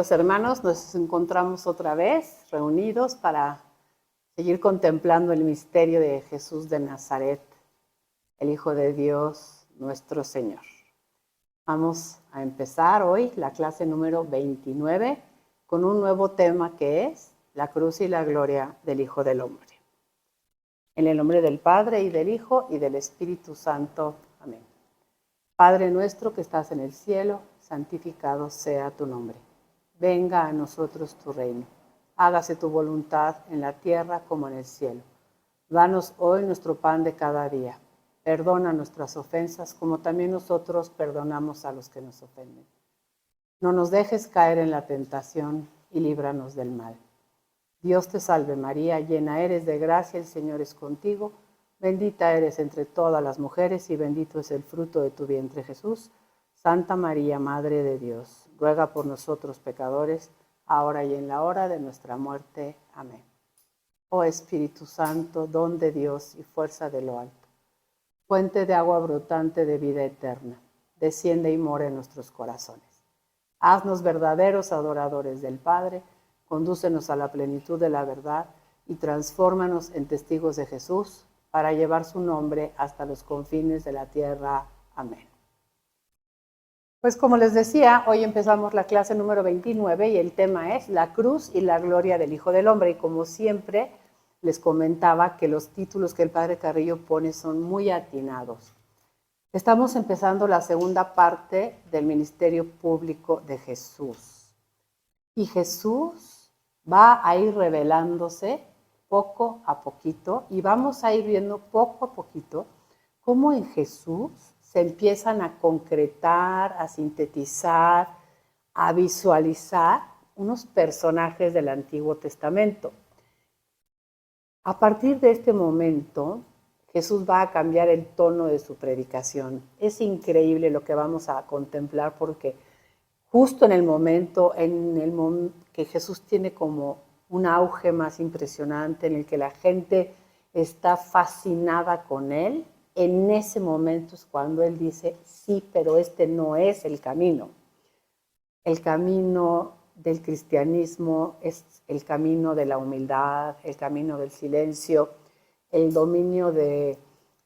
Queridos hermanos, nos encontramos otra vez reunidos para seguir contemplando el misterio de Jesús de Nazaret, el Hijo de Dios, nuestro Señor. Vamos a empezar hoy la clase número 29 con un nuevo tema que es la cruz y la gloria del Hijo del Hombre. En el nombre del Padre, y del Hijo, y del Espíritu Santo. Amén. Padre nuestro que estás en el cielo, santificado sea tu nombre. Venga a nosotros tu reino. Hágase tu voluntad en la tierra como en el cielo. Danos hoy nuestro pan de cada día. Perdona nuestras ofensas como también nosotros perdonamos a los que nos ofenden. No nos dejes caer en la tentación y líbranos del mal. Dios te salve María, llena eres de gracia, el Señor es contigo. Bendita eres entre todas las mujeres y bendito es el fruto de tu vientre Jesús. Santa María, Madre de Dios, ruega por nosotros pecadores, ahora y en la hora de nuestra muerte. Amén. Oh Espíritu Santo, don de Dios y fuerza de lo alto, fuente de agua brotante de vida eterna, desciende y mora en nuestros corazones. Haznos verdaderos adoradores del Padre, condúcenos a la plenitud de la verdad y transfórmanos en testigos de Jesús para llevar su nombre hasta los confines de la tierra. Amén. Pues como les decía, hoy empezamos la clase número 29 y el tema es la cruz y la gloria del Hijo del Hombre. Y como siempre, les comentaba que los títulos que el Padre Carrillo pone son muy atinados. Estamos empezando la segunda parte del ministerio público de Jesús. Y Jesús va a ir revelándose poco a poquito y vamos a ir viendo poco a poquito cómo en Jesús se empiezan a concretar, a sintetizar, a visualizar unos personajes del Antiguo Testamento. A partir de este momento, Jesús va a cambiar el tono de su predicación. Es increíble lo que vamos a contemplar porque justo en el momento que Jesús tiene como un auge más impresionante, en el que la gente está fascinada con él, en ese momento es cuando él dice, sí, pero este no es el camino. El camino del cristianismo es el camino de la humildad, el camino del silencio, el dominio de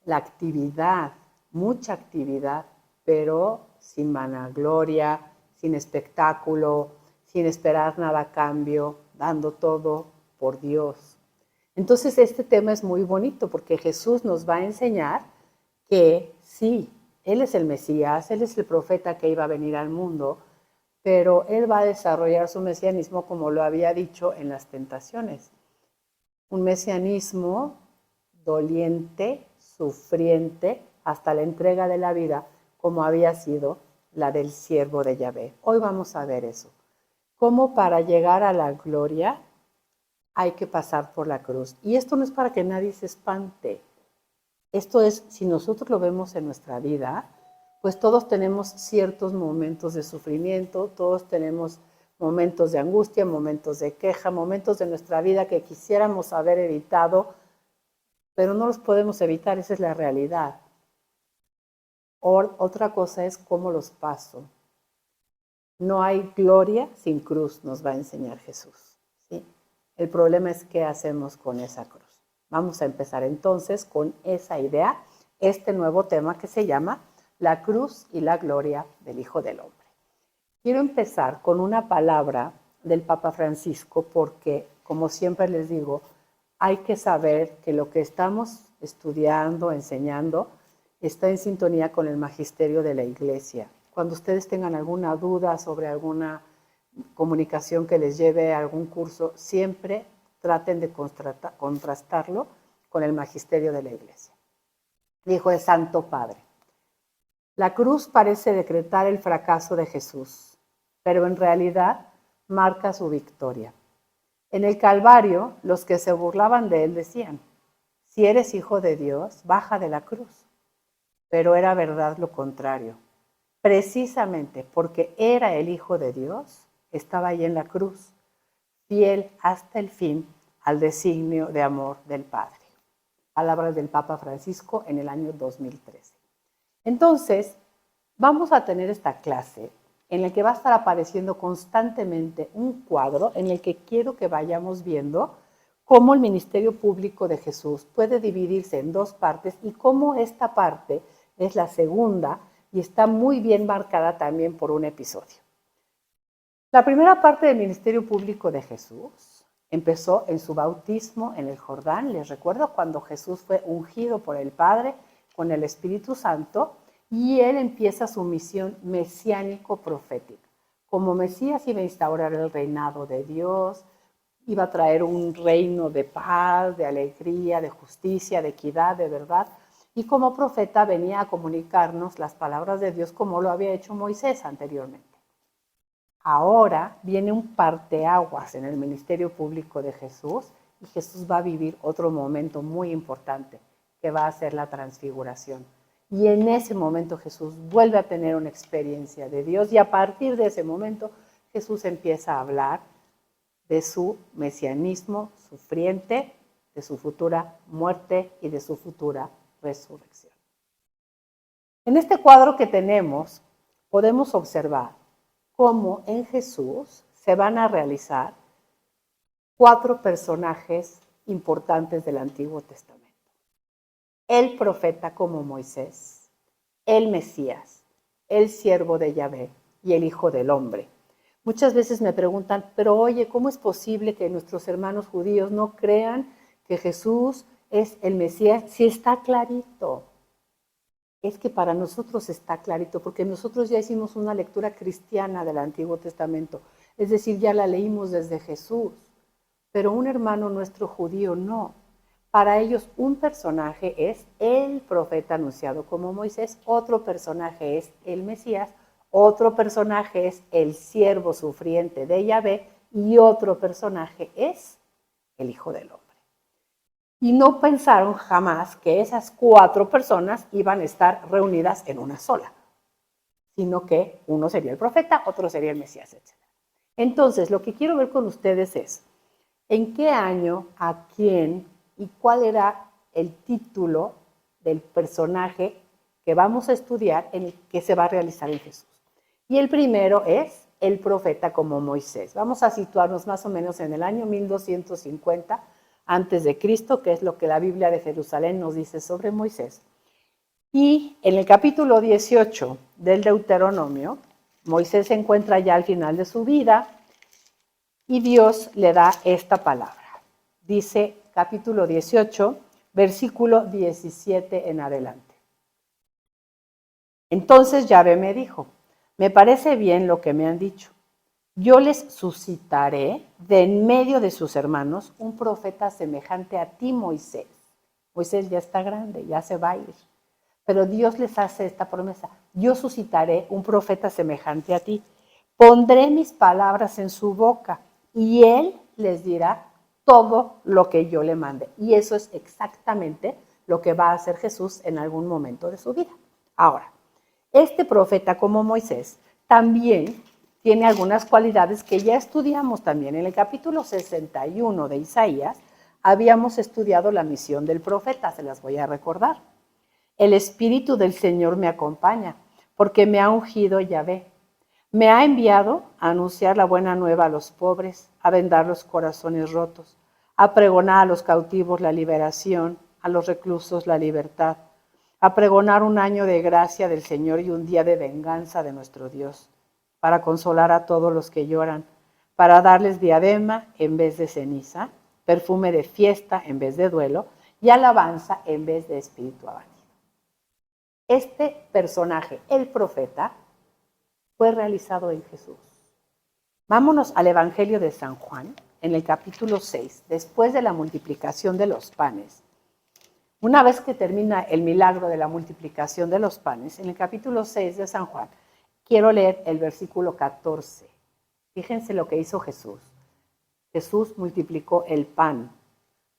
la actividad, mucha actividad, pero sin vanagloria, sin espectáculo, sin esperar nada a cambio, dando todo por Dios. Entonces este tema es muy bonito porque Jesús nos va a enseñar que sí, Él es el Mesías, Él es el profeta que iba a venir al mundo, pero Él va a desarrollar su mesianismo como lo había dicho en las tentaciones. Un mesianismo doliente, sufriente, hasta la entrega de la vida, como había sido la del siervo de Yahvé. Hoy vamos a ver eso. Cómo para llegar a la gloria hay que pasar por la cruz. Y esto no es para que nadie se espante. Esto es, si nosotros lo vemos en nuestra vida, pues todos tenemos ciertos momentos de sufrimiento, todos tenemos momentos de angustia, momentos de queja, momentos de nuestra vida que quisiéramos haber evitado, pero no los podemos evitar, esa es la realidad. Otra cosa es cómo los paso. No hay gloria sin cruz, nos va a enseñar Jesús, ¿sí? El problema es qué hacemos con esa cruz. Vamos a empezar entonces con esa idea, este nuevo tema que se llama la cruz y la gloria del Hijo del Hombre. Quiero empezar con una palabra del Papa Francisco porque, como siempre les digo, hay que saber que lo que estamos estudiando, enseñando, está en sintonía con el magisterio de la Iglesia. Cuando ustedes tengan alguna duda sobre alguna comunicación que les lleve a algún curso, siempre traten de contrastarlo con el magisterio de la Iglesia. Dijo el Santo Padre: la cruz parece decretar el fracaso de Jesús, pero en realidad marca su victoria. En el Calvario, los que se burlaban de él decían: si eres hijo de Dios, baja de la cruz. Pero era verdad lo contrario. Precisamente porque era el Hijo de Dios, estaba ahí en la cruz, fiel hasta el fin al designio de amor del Padre. Palabras del Papa Francisco en el año 2013. Entonces, vamos a tener esta clase en el que va a estar apareciendo constantemente un cuadro en el que quiero que vayamos viendo cómo el ministerio público de Jesús puede dividirse en dos partes y cómo esta parte es la segunda y está muy bien marcada también por un episodio. La primera parte del ministerio público de Jesús empezó en su bautismo en el Jordán. Les recuerdo cuando Jesús fue ungido por el Padre con el Espíritu Santo y él empieza su misión mesiánico-profética. Como Mesías iba a instaurar el reinado de Dios, iba a traer un reino de paz, de alegría, de justicia, de equidad, de verdad. Y como profeta venía a comunicarnos las palabras de Dios como lo había hecho Moisés anteriormente. Ahora viene un parteaguas en el ministerio público de Jesús y Jesús va a vivir otro momento muy importante que va a ser la transfiguración. Y en ese momento Jesús vuelve a tener una experiencia de Dios y a partir de ese momento Jesús empieza a hablar de su mesianismo sufriente, de su futura muerte y de su futura resurrección. En este cuadro que tenemos podemos observar cómo en Jesús se van a realizar 4 personajes importantes del Antiguo Testamento. El profeta como Moisés, el Mesías, el siervo de Yahvé y el Hijo del Hombre. Muchas veces me preguntan, pero oye, ¿cómo es posible que nuestros hermanos judíos no crean que Jesús es el Mesías? Si está clarito. Es que para nosotros está clarito, porque nosotros ya hicimos una lectura cristiana del Antiguo Testamento, es decir, ya la leímos desde Jesús, pero un hermano nuestro judío no. Para ellos un personaje es el profeta anunciado como Moisés, otro personaje es el Mesías, otro personaje es el siervo sufriente de Yahvé y otro personaje es el Hijo del Hombre. Y no pensaron jamás que esas 4 personas iban a estar reunidas en una sola, sino que uno sería el profeta, otro sería el Mesías, etc. Entonces, lo que quiero ver con ustedes es, ¿en qué año, a quién y cuál era el título del personaje que vamos a estudiar en el que se va a realizar en Jesús? Y el primero es el profeta como Moisés. Vamos a situarnos más o menos en el año 1250 antes de Cristo, que es lo que la Biblia de Jerusalén nos dice sobre Moisés. Y en el capítulo 18 del Deuteronomio, Moisés se encuentra ya al final de su vida y Dios le da esta palabra. Dice capítulo 18, versículo 17 en adelante. Entonces Yahvé me dijo, me parece bien lo que me han dicho. Yo les suscitaré de en medio de sus hermanos un profeta semejante a ti, Moisés. Moisés ya está grande, ya se va a ir. Pero Dios les hace esta promesa. Yo suscitaré un profeta semejante a ti. Pondré mis palabras en su boca y él les dirá todo lo que yo le mande. Y eso es exactamente lo que va a hacer Jesús en algún momento de su vida. Ahora, este profeta como Moisés también tiene algunas cualidades que ya estudiamos también. En el capítulo 61 de Isaías habíamos estudiado la misión del profeta, se las voy a recordar. El Espíritu del Señor me acompaña, porque me ha ungido Yahvé. Me ha enviado a anunciar la buena nueva a los pobres, a vendar los corazones rotos, a pregonar a los cautivos la liberación, a los reclusos la libertad, a pregonar un año de gracia del Señor y un día de venganza de nuestro Dios, para consolar a todos los que lloran, para darles diadema en vez de ceniza, perfume de fiesta en vez de duelo y alabanza en vez de espíritu abatido. Este personaje, el profeta, fue realizado en Jesús. Vámonos al Evangelio de San Juan, en el capítulo 6, después de la multiplicación de los panes. Una vez que termina el milagro de la multiplicación de los panes, en el capítulo 6 de San Juan, quiero leer el versículo 14. Fíjense lo que hizo Jesús. Jesús multiplicó el pan.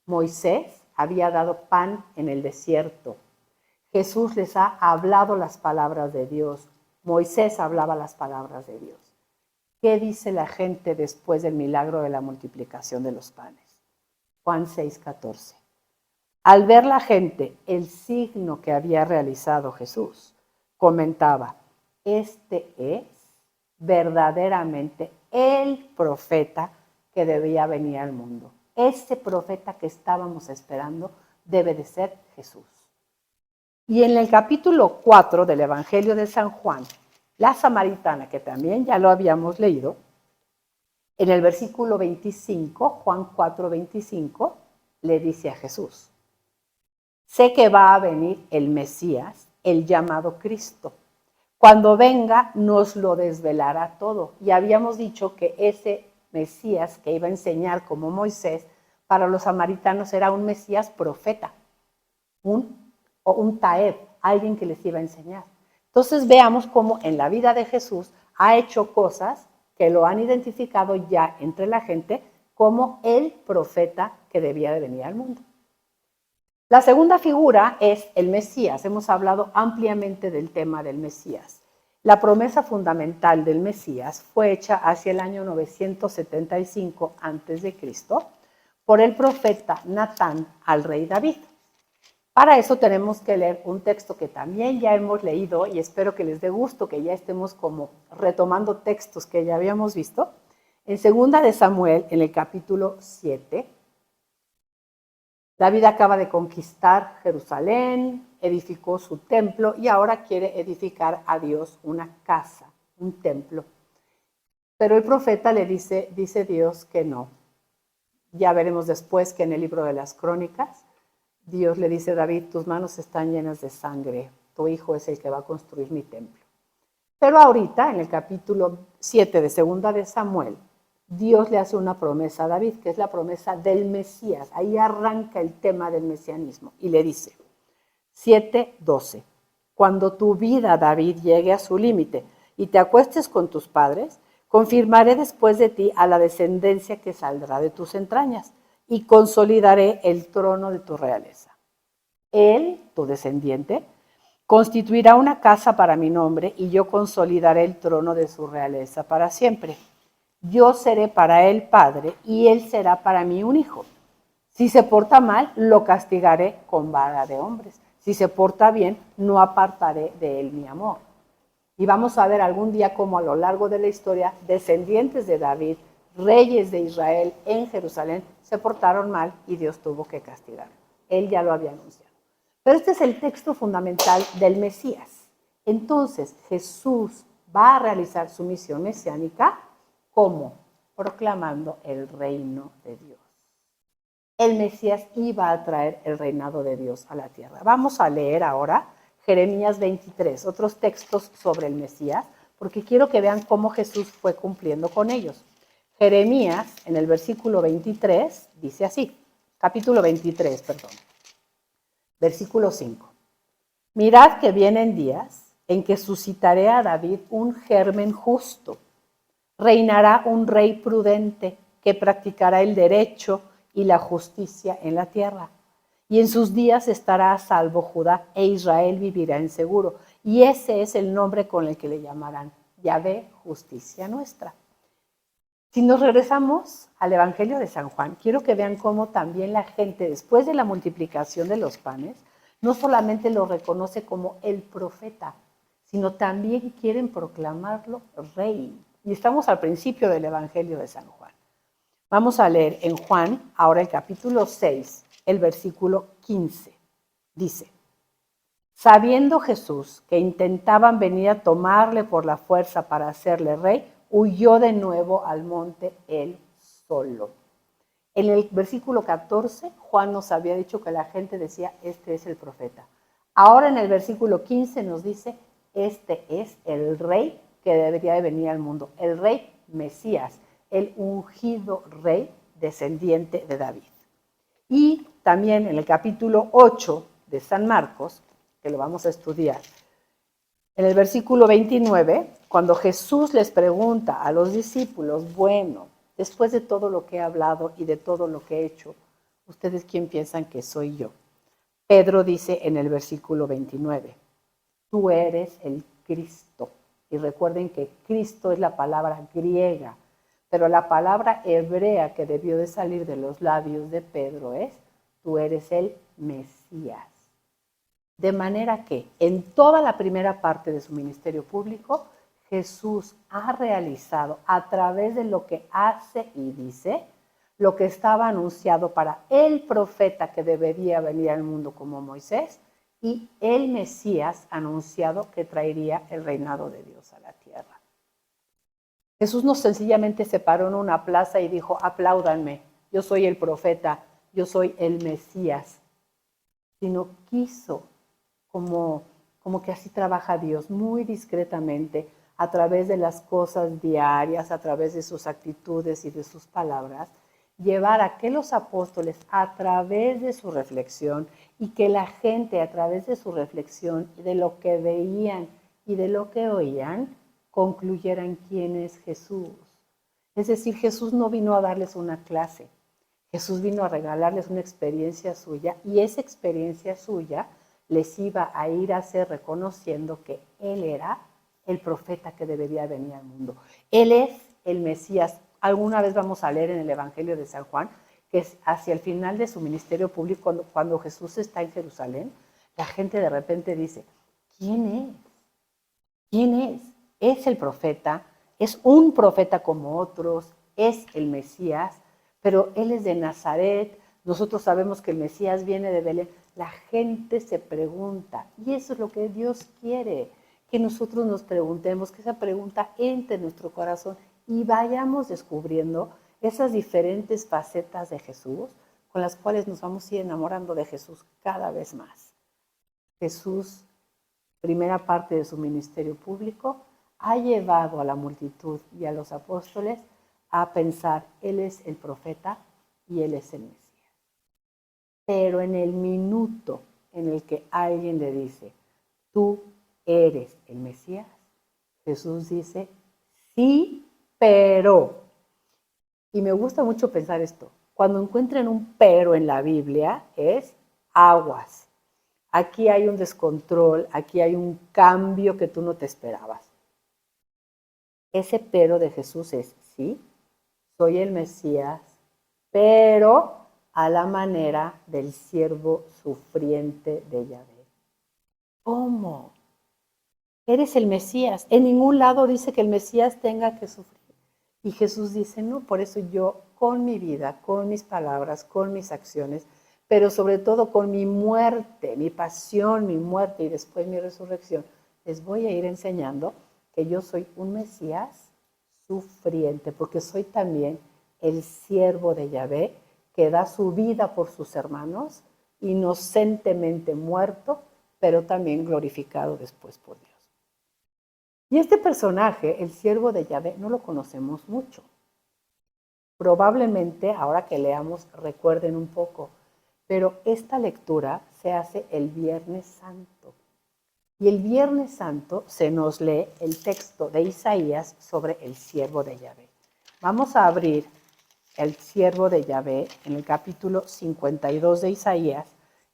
Moisés había dado pan en el desierto. Jesús les ha hablado las palabras de Dios. Moisés hablaba las palabras de Dios. ¿Qué dice la gente después del milagro de la multiplicación de los panes? Juan 6:14. Al ver la gente el signo que había realizado Jesús, comentaba, este es verdaderamente el profeta que debía venir al mundo. Ese profeta que estábamos esperando debe de ser Jesús. Y en el capítulo 4 del Evangelio de San Juan, la samaritana, que también ya lo habíamos leído, en el versículo 25, Juan 4, 25, le dice a Jesús: sé que va a venir el Mesías, el llamado Cristo. Cuando venga nos lo desvelará todo. Y habíamos dicho que ese Mesías que iba a enseñar como Moisés, para los samaritanos era un Mesías profeta, un Taeb, alguien que les iba a enseñar. Entonces veamos cómo en la vida de Jesús ha hecho cosas que lo han identificado ya entre la gente como el profeta que debía de venir al mundo. La segunda figura es el Mesías. Hemos hablado ampliamente del tema del Mesías. La promesa fundamental del Mesías fue hecha hacia el año 975 a.C. por el profeta Natán al rey David. Para eso tenemos que leer un texto que también ya hemos leído y espero que les dé gusto que ya estemos como retomando textos que ya habíamos visto. En 2 de Samuel, en el capítulo 7, David acaba de conquistar Jerusalén, edificó su templo y ahora quiere edificar a Dios una casa, un templo. Pero el profeta le dice Dios que no. Ya veremos después que en el libro de las Crónicas, Dios le dice a David: tus manos están llenas de sangre, tu hijo es el que va a construir mi templo. Pero ahorita, en el capítulo 7 de 2 de Samuel, Dios le hace una promesa a David, que es la promesa del Mesías. Ahí arranca el tema del mesianismo y le dice, 7:12, cuando tu vida, David, llegue a su límite y te acuestes con tus padres, confirmaré después de ti a la descendencia que saldrá de tus entrañas y consolidaré el trono de tu realeza. Él, tu descendiente, constituirá una casa para mi nombre y yo consolidaré el trono de su realeza para siempre. Yo seré para él padre y él será para mí un hijo. Si se porta mal, lo castigaré con vara de hombres. Si se porta bien, no apartaré de él mi amor. Y vamos a ver algún día cómo a lo largo de la historia, descendientes de David, reyes de Israel en Jerusalén, se portaron mal y Dios tuvo que castigar. Él ya lo había anunciado. Pero este es el texto fundamental del Mesías. Entonces, Jesús va a realizar su misión mesiánica como proclamando el reino de Dios. El Mesías iba a traer el reinado de Dios a la tierra. Vamos a leer ahora Jeremías 23, otros textos sobre el Mesías, porque quiero que vean cómo Jesús fue cumpliendo con ellos. Jeremías, en el versículo 23, dice así, capítulo 23, perdón, versículo 5. Mirad que vienen días en que suscitaré a David un germen justo. Reinará un rey prudente que practicará el derecho y la justicia en la tierra. Y en sus días estará a salvo Judá e Israel vivirá en seguro. Y ese es el nombre con el que le llamarán Yahvé, justicia nuestra. Si nos regresamos al Evangelio de San Juan, quiero que vean cómo también la gente, después de la multiplicación de los panes, no solamente lo reconoce como el profeta, sino también quieren proclamarlo rey. Y estamos al principio del Evangelio de San Juan. Vamos a leer en Juan, ahora el capítulo 6, el versículo 15. Dice, sabiendo Jesús que intentaban venir a tomarle por la fuerza para hacerle rey, huyó de nuevo al monte él solo. En el versículo 14, Juan nos había dicho que la gente decía, este es el profeta. Ahora en el versículo 15 nos dice, este es el rey que debería de venir al mundo, el rey Mesías, el ungido rey descendiente de David. Y también en el capítulo 8 de San Marcos, que lo vamos a estudiar, en el versículo 29, cuando Jesús les pregunta a los discípulos, bueno, después de todo lo que he hablado y de todo lo que he hecho, ¿ustedes quién piensan que soy yo? Pedro dice en el versículo 29, tú eres el Cristo. Y recuerden que Cristo es la palabra griega, pero la palabra hebrea que debió de salir de los labios de Pedro es, tú eres el Mesías. De manera que en toda la primera parte de su ministerio público, Jesús ha realizado a través de lo que hace y dice, lo que estaba anunciado para el profeta que debería venir al mundo como Moisés y el Mesías anunciado que traería el reinado de Dios a la tierra. Jesús no sencillamente se paró en una plaza y dijo, apláudanme, yo soy el profeta, yo soy el Mesías, sino quiso, como que así trabaja Dios, muy discretamente, a través de las cosas diarias, a través de sus actitudes y de sus palabras, llevar a que los apóstoles, a través de su reflexión, y que la gente, a través de su reflexión, de lo que veían y de lo que oían, concluyeran quién es Jesús. Es decir, Jesús no vino a darles una clase, Jesús vino a regalarles una experiencia suya, y esa experiencia suya les iba a ir a hacer reconociendo que Él era el profeta que debería venir al mundo. Él es el Mesías. Alguna vez vamos a leer en el Evangelio de San Juan que es hacia el final de su ministerio público, cuando Jesús está en Jerusalén, la gente de repente dice, ¿quién es? ¿Quién es? Es el profeta, es un profeta como otros, es el Mesías, pero Él es de Nazaret. Nosotros sabemos que el Mesías viene de Belén. La gente se pregunta, y eso es lo que Dios quiere, que nosotros nos preguntemos, que esa pregunta entre en nuestro corazón y vayamos descubriendo esas diferentes facetas de Jesús con las cuales nos vamos a ir enamorando de Jesús cada vez más. Jesús, primera parte de su ministerio público, ha llevado a la multitud y a los apóstoles a pensar, Él es el profeta y Él es el Mesías. Pero en el minuto en el que alguien le dice, tú eres el Mesías, Jesús dice, sí, pero. Y me gusta mucho pensar esto. Cuando encuentren un pero en la Biblia, es aguas. Aquí hay un descontrol, aquí hay un cambio que tú no te esperabas. Ese pero de Jesús es, sí, soy el Mesías, pero a la manera del siervo sufriente de Yahvé. ¿Cómo? Eres el Mesías. En ningún lado dice que el Mesías tenga que sufrir. Y Jesús dice, no, por eso yo con mi vida, con mis palabras, con mis acciones, pero sobre todo con mi muerte, mi pasión, mi muerte y después mi resurrección, les voy a ir enseñando que yo soy un Mesías sufriente, porque soy también el siervo de Yahvé que da su vida por sus hermanos, inocentemente muerto, pero también glorificado después por Dios. Y este personaje, el siervo de Yahvé, no lo conocemos mucho. Probablemente, ahora que leamos, recuerden un poco, pero esta lectura se hace el Viernes Santo. Y el Viernes Santo se nos lee el texto de Isaías sobre el siervo de Yahvé. Vamos a abrir el siervo de Yahvé en el capítulo 52 de Isaías,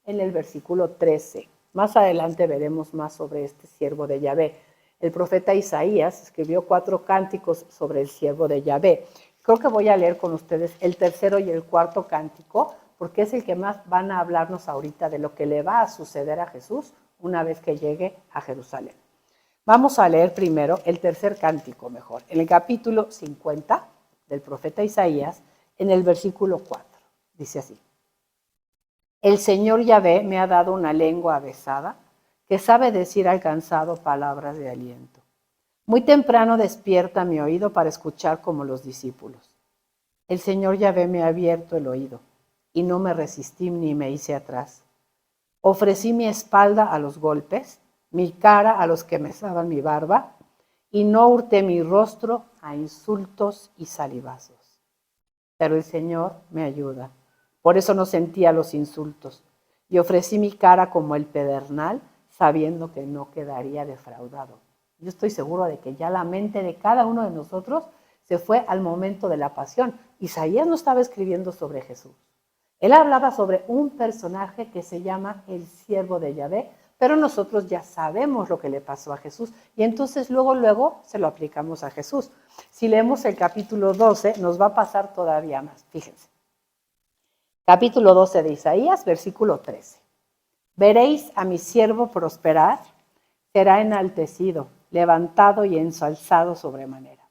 en el versículo 13. Más adelante veremos más sobre este siervo de Yahvé. El profeta Isaías escribió 4 cánticos sobre el siervo de Yahvé. Creo que voy a leer con ustedes el tercero y el cuarto cántico, porque es el que más van a hablarnos ahorita de lo que le va a suceder a Jesús una vez que llegue a Jerusalén. Vamos a leer primero el tercer cántico mejor, en el capítulo 50 del profeta Isaías, en el versículo 4. Dice así: El Señor Yahvé me ha dado una lengua avesada que sabe decir al cansado palabras de aliento. Muy temprano despierta mi oído para escuchar como los discípulos. El Señor Yahvé me ha abierto el oído y no me resistí ni me hice atrás. Ofrecí mi espalda a los golpes, mi cara a los que mesaban mi barba, y no hurté mi rostro a insultos y salivazos. Pero el Señor me ayuda. Por eso no sentía los insultos. Y ofrecí mi cara como el pedernal, sabiendo que no quedaría defraudado. Yo estoy seguro de que ya la mente de cada uno de nosotros se fue al momento de la pasión. Isaías no estaba escribiendo sobre Jesús. Él hablaba sobre un personaje que se llama el siervo de Yahvé, pero nosotros ya sabemos lo que le pasó a Jesús y entonces luego se lo aplicamos a Jesús. Si leemos el capítulo 12, nos va a pasar todavía más. Fíjense. Capítulo 12 de Isaías, versículo 13. Veréis a mi siervo prosperar, será enaltecido levantado y ensalzado sobremanera.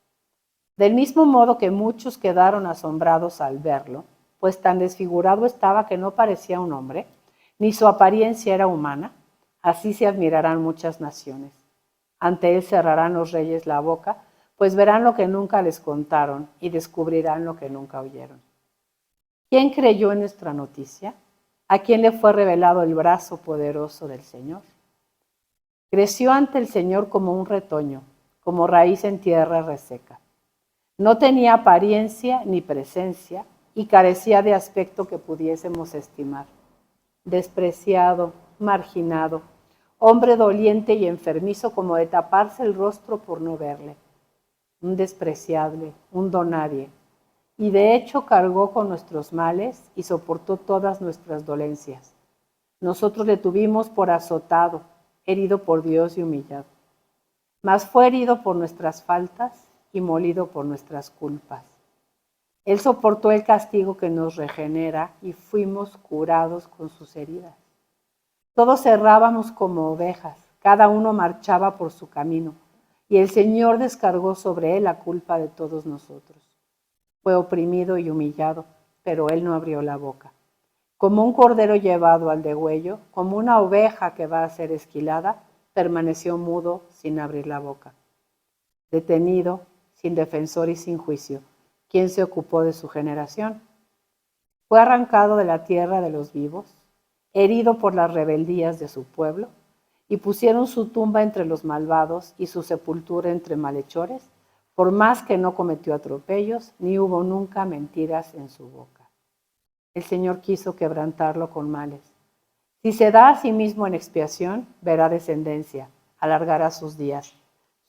Del mismo modo que muchos quedaron asombrados al verlo, pues tan desfigurado estaba que no parecía un hombre, ni su apariencia era humana, así se admirarán muchas naciones. Ante él cerrarán los reyes la boca, pues verán lo que nunca les contaron y descubrirán lo que nunca oyeron. ¿Quién creyó en nuestra noticia? ¿A quién le fue revelado el brazo poderoso del Señor? Creció ante el Señor como un retoño, como raíz en tierra reseca. No tenía apariencia ni presencia y carecía de aspecto que pudiésemos estimar. Despreciado, marginado, hombre doliente y enfermizo como de taparse el rostro por no verle. Un despreciable, un donadie. Y de hecho cargó con nuestros males y soportó todas nuestras dolencias. Nosotros le tuvimos por azotado, herido por Dios y humillado. Mas fue herido por nuestras faltas y molido por nuestras culpas. Él soportó el castigo que nos regenera y fuimos curados con sus heridas. Todos errábamos como ovejas, cada uno marchaba por su camino, y el Señor descargó sobre él la culpa de todos nosotros. Fue oprimido y humillado, pero él no abrió la boca. Como un cordero llevado al degüello, como una oveja que va a ser esquilada, permaneció mudo sin abrir la boca. Detenido, sin defensor y sin juicio, ¿quién se ocupó de su generación? Fue arrancado de la tierra de los vivos, herido por las rebeldías de su pueblo, y pusieron su tumba entre los malvados y su sepultura entre malhechores, por más que no cometió atropellos, ni hubo nunca mentiras en su boca. El Señor quiso quebrantarlo con males. Si se da a sí mismo en expiación, verá descendencia, alargará sus días.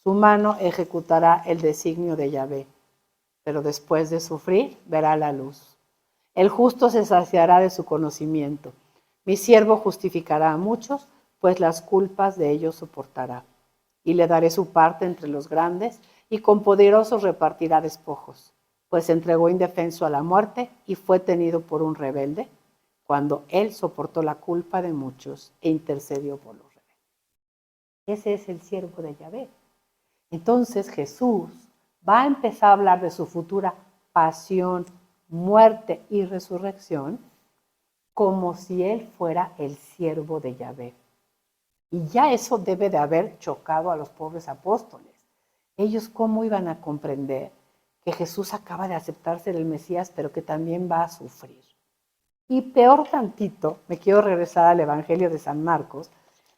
Su mano ejecutará el designio de Yahvé, pero después de sufrir, verá la luz. El justo se saciará de su conocimiento. Mi siervo justificará a muchos, pues las culpas de ellos soportará. Y le daré su parte entre los grandes, y con poderosos repartirá despojos, pues se entregó indefenso a la muerte y fue tenido por un rebelde, cuando él soportó la culpa de muchos e intercedió por los rebeldes. Ese es el siervo de Yahvé. Entonces Jesús va a empezar a hablar de su futura pasión, muerte y resurrección como si él fuera el siervo de Yahvé. Y ya eso debe de haber chocado a los pobres apóstoles. Ellos cómo iban a comprender que Jesús acaba de aceptarse el Mesías, pero que también va a sufrir. Y peor tantito, me quiero regresar al Evangelio de San Marcos,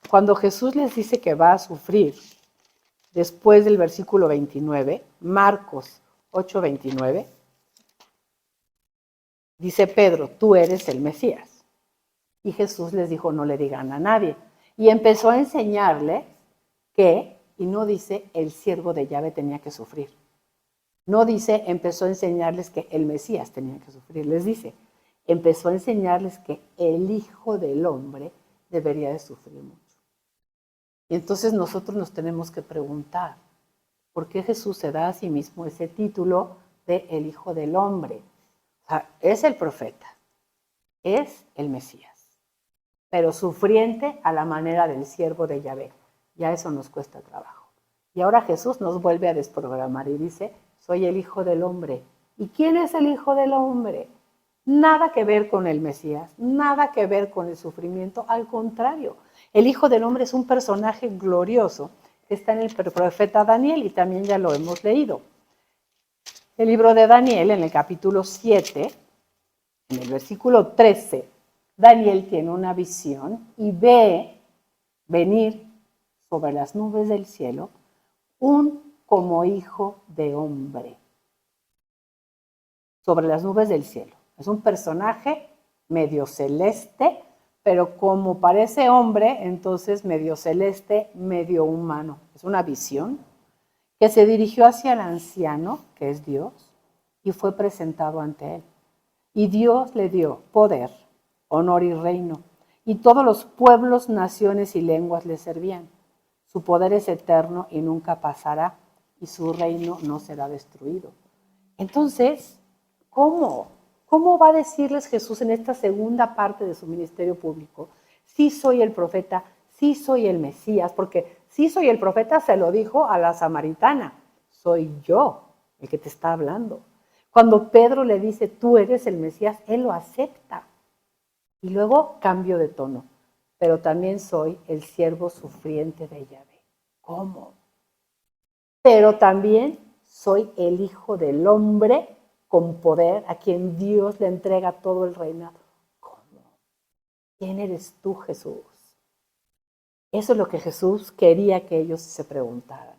cuando Jesús les dice que va a sufrir, después del versículo 29, Marcos 8:29, dice Pedro, tú eres el Mesías. Y Jesús les dijo, no le digan a nadie. Y empezó a enseñarles que, y no dice el siervo de Yahvé tenía que sufrir. No dice, empezó a enseñarles que el Mesías tenía que sufrir. Les dice, empezó a enseñarles que el Hijo del Hombre debería de sufrir mucho. Y entonces nosotros nos tenemos que preguntar, ¿por qué Jesús se da a sí mismo ese título de el Hijo del Hombre? O sea, es el profeta, es el Mesías, pero sufriente a la manera del siervo de Yahvé. Ya eso nos cuesta trabajo. Y ahora Jesús nos vuelve a desprogramar y dice, soy el Hijo del Hombre. ¿Y quién es el Hijo del Hombre? Nada que ver con el Mesías, nada que ver con el sufrimiento, al contrario. El Hijo del Hombre es un personaje glorioso que está en el profeta Daniel y también ya lo hemos leído. El libro de Daniel, en el capítulo 7, en el versículo 13, Daniel tiene una visión y ve venir sobre las nubes del cielo un como hijo de hombre. Sobre las nubes del cielo. Es un personaje medio celeste, pero como parece hombre, entonces medio celeste, medio humano. Es una visión que se dirigió hacia el anciano, que es Dios, y fue presentado ante él. Y Dios le dio poder, honor y reino, y todos los pueblos, naciones y lenguas le servían. Su poder es eterno y nunca pasará, y su reino no será destruido. Entonces, ¿cómo? ¿Cómo va a decirles Jesús en esta segunda parte de su ministerio público? Sí soy el profeta, sí soy el Mesías, porque sí soy el profeta se lo dijo a la samaritana, soy yo el que te está hablando. Cuando Pedro le dice, tú eres el Mesías, él lo acepta. Y luego cambio de tono, pero también soy el siervo sufriente de Yahvé. ¿Cómo? Pero también soy el Hijo del Hombre con poder, a quien Dios le entrega todo el reinado. ¿Cómo? ¿Quién eres tú, Jesús? Eso es lo que Jesús quería que ellos se preguntaran.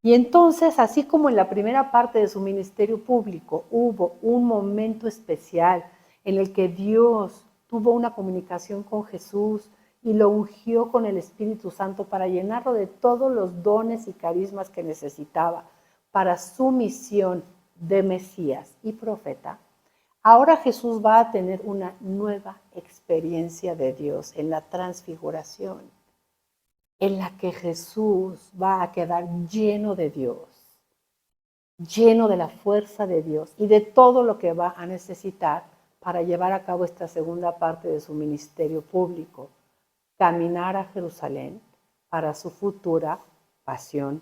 Y entonces, así como en la primera parte de su ministerio público hubo un momento especial en el que Dios tuvo una comunicación con Jesús y lo ungió con el Espíritu Santo para llenarlo de todos los dones y carismas que necesitaba para su misión de Mesías y profeta, ahora Jesús va a tener una nueva experiencia de Dios en la transfiguración, en la que Jesús va a quedar lleno de Dios, lleno de la fuerza de Dios y de todo lo que va a necesitar para llevar a cabo esta segunda parte de su ministerio público, caminar a Jerusalén para su futura pasión,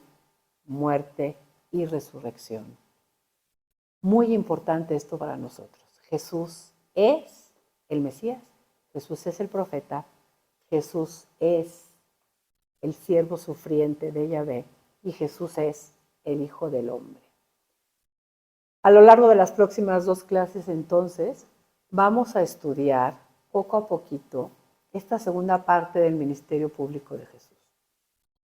muerte y resurrección. Muy importante esto para nosotros. Jesús es el Mesías, Jesús es el profeta, Jesús es el siervo sufriente de Yahvé y Jesús es el Hijo del Hombre. A lo largo de las próximas 2 clases, entonces, vamos a estudiar poco a poquito esta segunda parte del ministerio público de Jesús.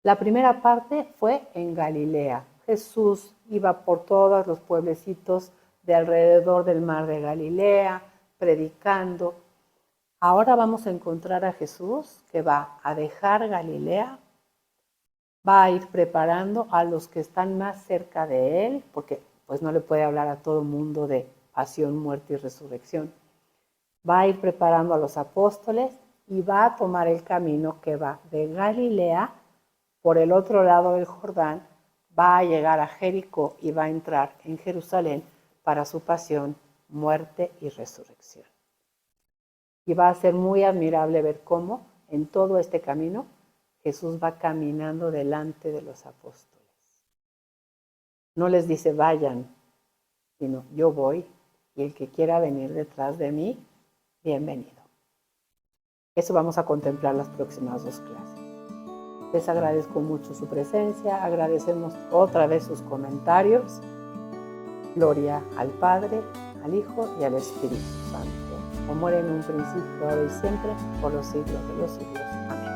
La primera parte fue en Galilea. Jesús iba por todos los pueblecitos de alrededor del mar de Galilea, predicando. Ahora vamos a encontrar a Jesús que va a dejar Galilea, va a ir preparando a los que están más cerca de él, porque pues no le puede hablar a todo el mundo de pasión, muerte y resurrección. Va a ir preparando a los apóstoles y va a tomar el camino que va de Galilea por el otro lado del Jordán, va a llegar a Jericó y va a entrar en Jerusalén para su pasión, muerte y resurrección. Y va a ser muy admirable ver cómo en todo este camino Jesús va caminando delante de los apóstoles. No les dice vayan, sino yo voy y el que quiera venir detrás de mí, bienvenido. Eso vamos a contemplar las próximas 2 clases. Les agradezco mucho su presencia, agradecemos otra vez sus comentarios. Gloria al Padre, al Hijo y al Espíritu Santo, como era en un principio, ahora y siempre, por los siglos de los siglos. Amén.